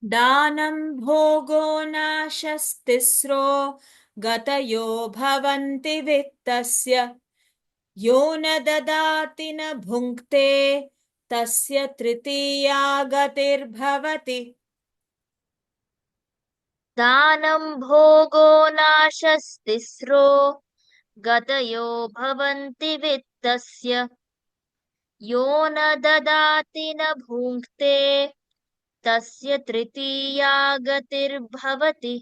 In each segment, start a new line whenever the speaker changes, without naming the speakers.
दानं भोगो नाशस्तिस्रो गतयो भवन्ति वित्तस्य यो न ददाति न भुङ्क्ते तस्य तृतीया गतिर्भवति।
दानं भोगो नाशस्तिस्रो गतयो भवन्ति वित्तस्य यो न ददाति न भुङ्क्ते तस्य तृतीया गतिर्भवति।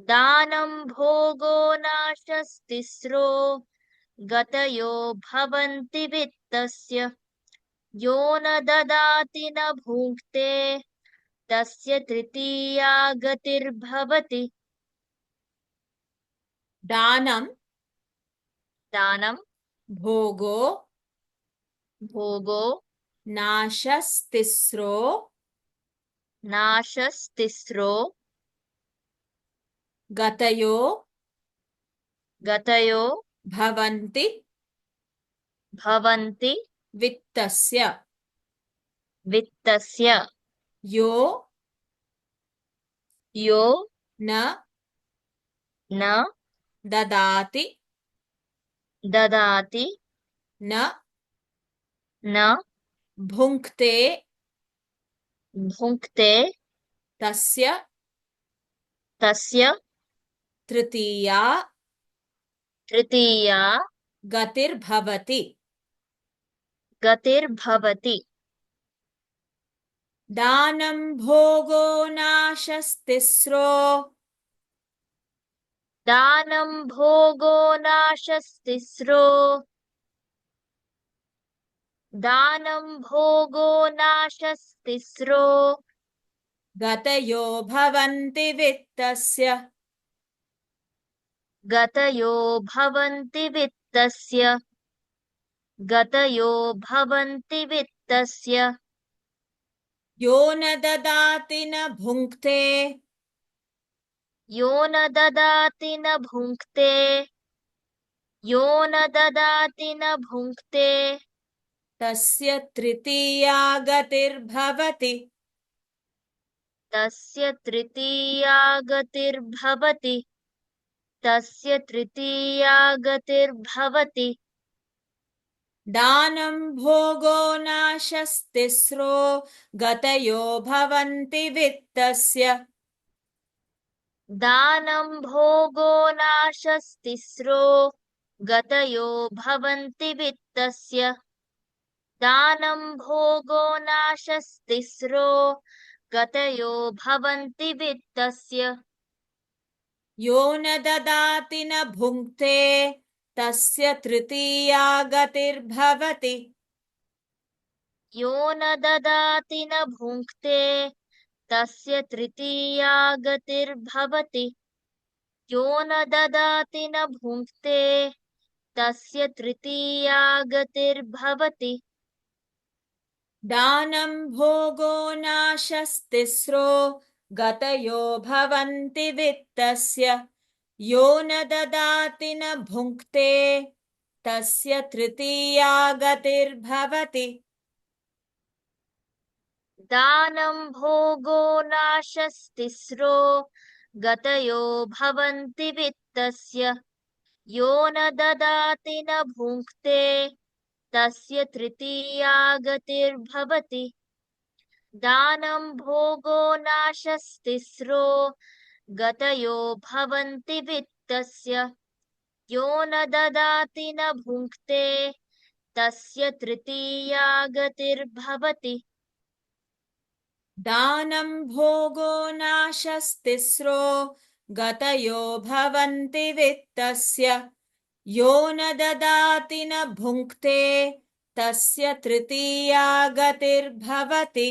दानं भोगो नाशस्तिस्रो गतयो भवन्ति वित्तस्य यो न ददाति न भुङ्क्ते तस्य तृतीया गतिर्भवति।
दानं
दानं
भोगो
भोगो
नाशस्तिस्रो
नाशस्तिस्रो
गतयो
गतयो
भवन्ति
भवन्ति
वित्तस्य
वित्तस्य
यो
यो
न
न
ददाति
ददाति
न
न
भुङ्क्ते
भुङ्क्ते
तस्य
तस्य
तृतीया
तृतीया
गतिर्भवति।
गतिर्भवति।
दानं भोगो नाशस्तिस्रो
दानं भोगो नाशस्तिस्रो दानं भोगो नाशस्तिस्रो
गतयो भवन्ति वित्तस्य
गतयो भवन्ति वित्तस्य गतयो भवन्ति वित्तस्य
यो न ददाति न भुङ्क्ते
यो न ददाति न भुङ्क्ते यो न ददाति न भुङ्क्ते
तस्य तृतीया गतिर्भवति।
तस्य तृतीया गतिर्भवति। तस्य तृतीया गतिर्भवति।
दानं भोगो नाशस्तिस्रो गतयो भवन्ति वित्तस्य
दानं भोगो नाशस्तिस्रो गतयो भवन्ति वित्तस्य दानं भोगो नाशस्तिस्रो गतयो भवन्ति वित्तस्य
यो न ददाति न भुङ्क्ते तस्य तृतीया गतिर्भवति।
यो न ददाति न भुङ्क्ते तस्य तृतीया गतिर्भवति। यो न ददाति न भुङ्क्ते तस्य तृतीया गतिर्भवति।
दानं भोगो नाशस्तिस्रो गतयो भवन्ति वित्तस्य यो न ददाति न भुङ्क्ते तस्य तृतीया गतिर्भवति।
दानं भोगो नाशस्तिस्रो गतयो भवन्ति वित्तस्य यो न ददाति न भुङ्क्ते तस्य तृतीया गतिर्भवति। दानं भोगो नाशस्तिस्रो गतयो भवन्ति वित्तस्य यो न ददाति न भुङ्क्ते तस्य तृतीया गतिर्भवति।
दानं भोगो नाशस्तिस्रो गतयो भवन्ति वित्तस्य यो न ददाति न भुङ्क्ते तस्य तृतीया गतिर्भवति।